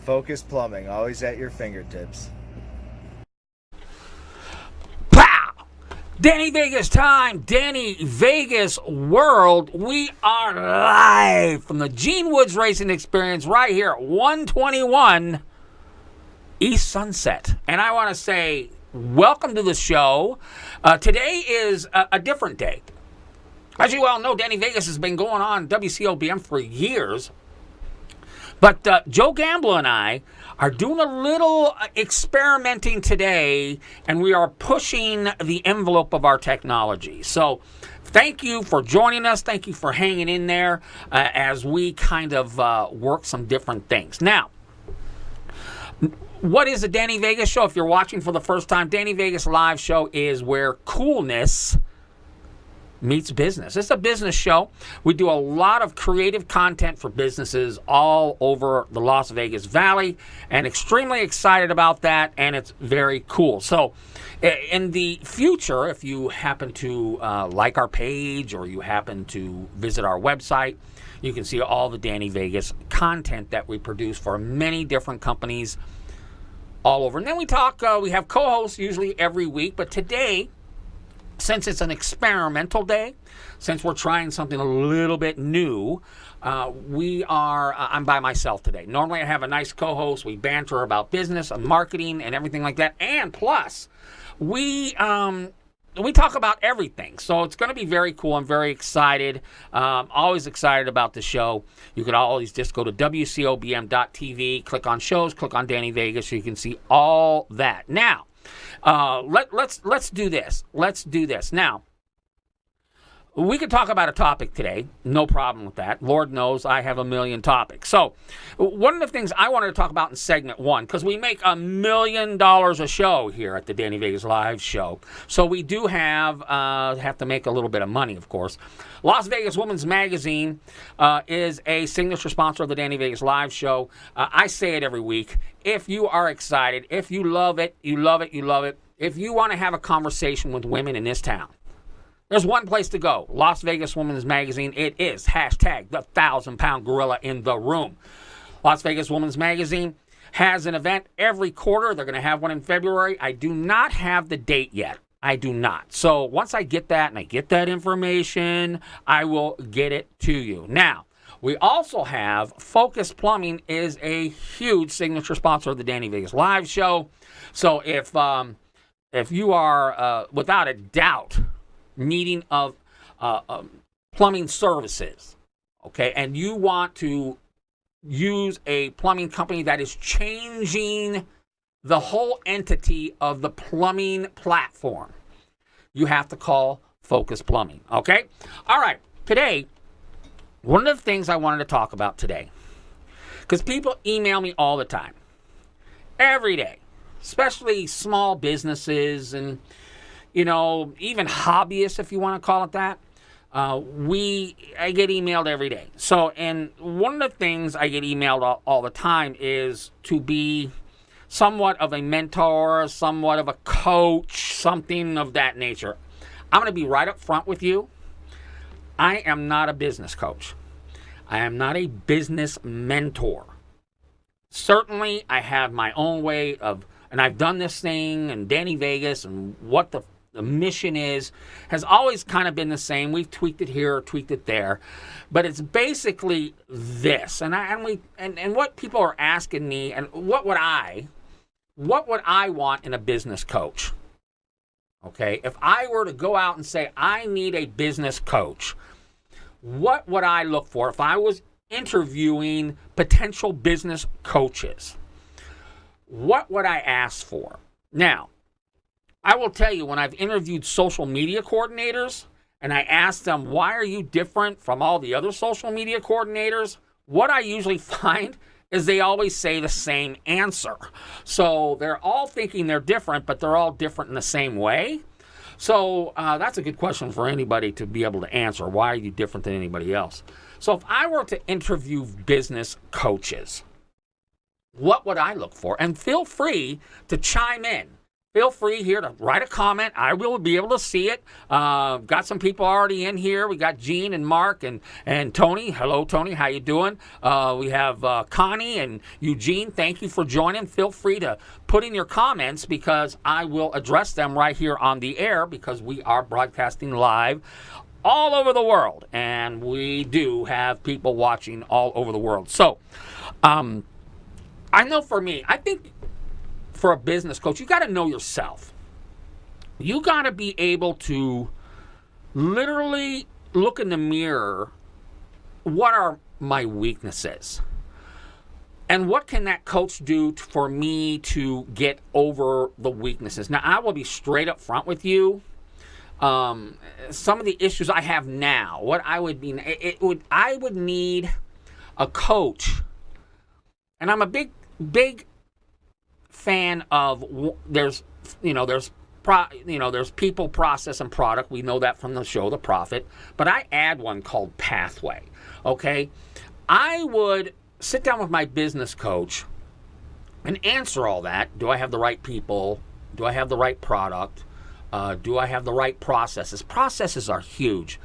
Focus Plumbing, always at your fingertips. Pow! Danny Vegas time, Danny Vegas world. We are live from the Gene Woods Racing Experience right here at 121 East Sunset. And I want to say welcome to the show. Today is a different day. As you all know, Danny Vegas has been going on WCOBM for years. But Joe Gamble and I are doing a little experimenting today, and we are pushing the envelope of our technology. So thank you for joining us. Thank you for hanging in there as we kind of work some different things. Now, what is a Danny Vegas show? If you're watching for the first time, Danny Vegas live show is where coolness meets business. It's a business show. We do a lot of creative content for businesses all over the Las Vegas Valley, and extremely excited about that, and it's very cool. So in the future, if you happen to like our page or you happen to visit our website, you can see all the Danny Vegas content that we produce for many different companies all over. And then we talk, we have co-hosts usually every week, but today, since it's an experimental day, since we're trying something a little bit new, I'm by myself today. Normally I have a nice co-host. We banter about business and marketing and everything like that. And plus, we talk about everything. So it's going to be very cool. I'm very excited. Always excited about the show. You can always just go to WCOBM.tv, click on shows, click on Danny Vegas, so you can see all that. Now, let's do this. Let's do this. Now, we could talk about a topic today. No problem with that. Lord knows I have a million topics. So one of the things I wanted to talk about in segment one, because we make $1 million a show here at the Danny Vegas Live show. So we do have to make a little bit of money, of course. Las Vegas Women's Magazine is a signature sponsor of the Danny Vegas Live show. I say it every week. If you are excited, if you love it, you love it, you love it. If you want to have a conversation with women in this town, there's one place to go. Las Vegas Women's Magazine. It is hashtag the 1,000-pound gorilla in the room. Las Vegas Women's Magazine has an event every quarter. They're going to have one in February. I do not have the date yet. I do not. So once I get that and I get that information, I will get it to you. Now, we also have Focus Plumbing is a huge signature sponsor of the Danny Vegas Live show. So if you are, without a doubt, needing of plumbing services, okay, and you want to use a plumbing company that is changing the whole entity of the plumbing platform, you have to call Focus Plumbing, okay? All right, today, one of the things I wanted to talk about today, because people email me all the time, every day, especially small businesses and even hobbyists, if you want to call it that. I get emailed every day. So, and one of the things I get emailed all the time is to be somewhat of a mentor, somewhat of a coach, something of that nature. I'm going to be right up front with you. I am not a business coach. I am not a business mentor. Certainly, I have my own way of, and I've done this thing, and Danny Vegas, and what the mission has always kind of been the same. We've tweaked it here, tweaked it there, but it's basically this. And what people are asking me, and what would I want in a business coach? Okay, if I were to go out and say I need a business coach, what would I look for if I was interviewing potential business coaches? What would I ask for? Now, I will tell you, when I've interviewed social media coordinators and I ask them, why are you different from all the other social media coordinators? What I usually find is they always say the same answer. So they're all thinking they're different, but they're all different in the same way. So that's a good question for anybody to be able to answer. Why are you different than anybody else? So if I were to interview business coaches, what would I look for? And feel free to chime in. feel free here to write a comment. I will be able to see it. Got some people already in here. We got Gene and Mark and Tony. Hello, Tony. How you doing? We have Connie and Eugene. Thank you for joining. Feel free to put in your comments because I will address them right here on the air because we are broadcasting live all over the world. And we do have people watching all over the world. So, I know for me, I think for a business coach, you got to know yourself. You got to be able to literally look in the mirror. What are my weaknesses? And what can that coach do for me to get over the weaknesses? Now, I will be straight up front with you. Some of the issues I have now, what I would be, I would need a coach. And I'm a big fan of there's people, process, and product. We know that from the show The Profit, but I add one called Pathway. Okay, I would sit down with my business coach and answer all that. Do I have the right people? Do I have the right product? Do I have the right processes? Processes are huge,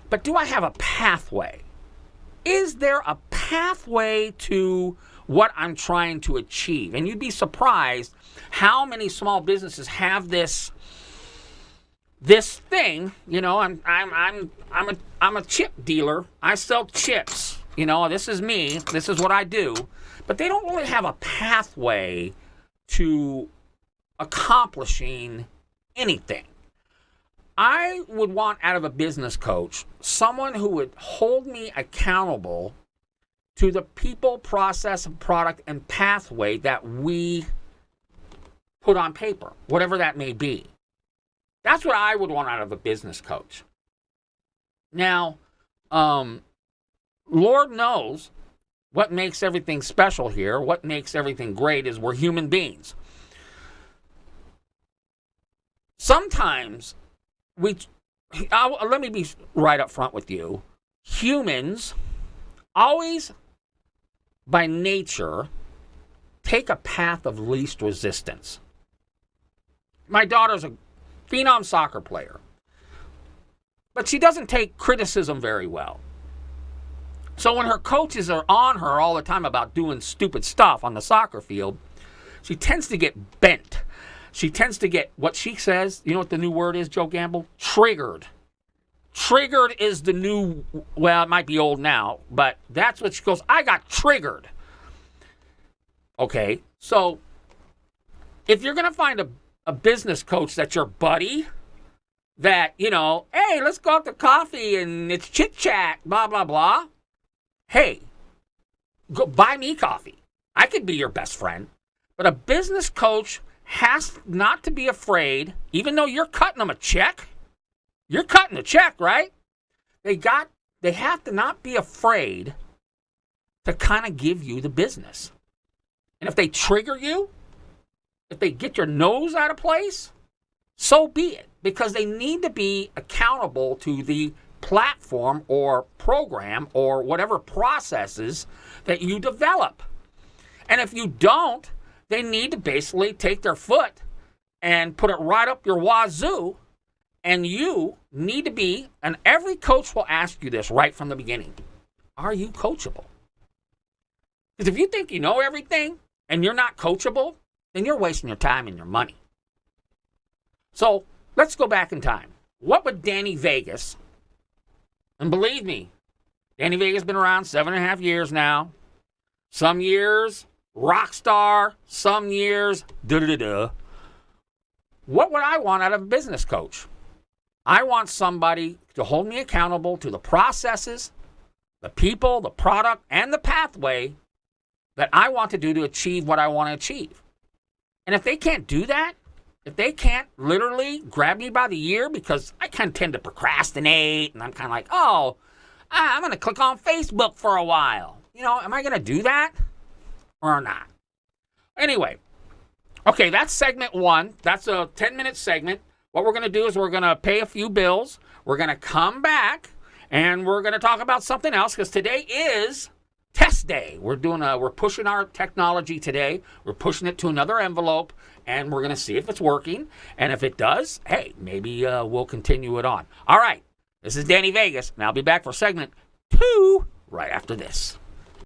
but do I have a pathway? Is there a pathway to what I'm trying to achieve? And you'd be surprised how many small businesses have this thing. You know, I'm a chip dealer. I sell chips. You know, this is me. This is what I do. But they don't really have a pathway to accomplishing anything. I would want out of a business coach someone who would hold me accountable to the people, process, product, and pathway that we put on paper, whatever that may be. That's what I would want out of a business coach. Now, Lord knows what makes everything special here, what makes everything great is we're human beings. Sometimes let me be right up front with you. Humans always, by nature, take a path of least resistance. My daughter's a phenom soccer player, but she doesn't take criticism very well. So when her coaches are on her all the time about doing stupid stuff on the soccer field, she tends to get bent. She tends to get, what she says, you know what the new word is, Joe Gamble? Triggered. Triggered is the new, well, it might be old now, but that's what she goes, I got triggered. Okay, so if you're going to find a business coach that's your buddy, that, you know, hey, let's go out to coffee and it's chit-chat, blah, blah, blah. Hey, go buy me coffee. I could be your best friend. But a business coach has not to be afraid, even though you're cutting them a check. You're cutting a check, right? They have to not be afraid to kind of give you the business. And if they trigger you, if they get your nose out of place, so be it. Because they need to be accountable to the platform or program or whatever processes that you develop. And if you don't, they need to basically take their foot and put it right up your wazoo. And you need to be, and every coach will ask you this right from the beginning, are you coachable? Because if you think you know everything and you're not coachable, then you're wasting your time and your money. So let's go back in time. What would Danny Vegas, and believe me, Danny Vegas has been around 7.5 years now. Some years, rock star. Some years, da-da-da-da. What would I want out of a business coach? I want somebody to hold me accountable to the processes, the people, the product, and the pathway that I want to do to achieve what I want to achieve. And if they can't do that, if they can't literally grab me by the ear, because I kind of tend to procrastinate, and I'm kind of like, oh, I'm going to click on Facebook for a while. You know, am I going to do that or not? Anyway, okay, that's segment one. That's a 10-minute segment. What we're going to do is we're going to pay a few bills. We're going to come back, and we're going to talk about something else, because today is test day. We're pushing our technology today. We're pushing it to another envelope, and we're going to see if it's working. And if it does, hey, maybe we'll continue it on. All right, this is Danny Vegas, and I'll be back for segment 2 right after this.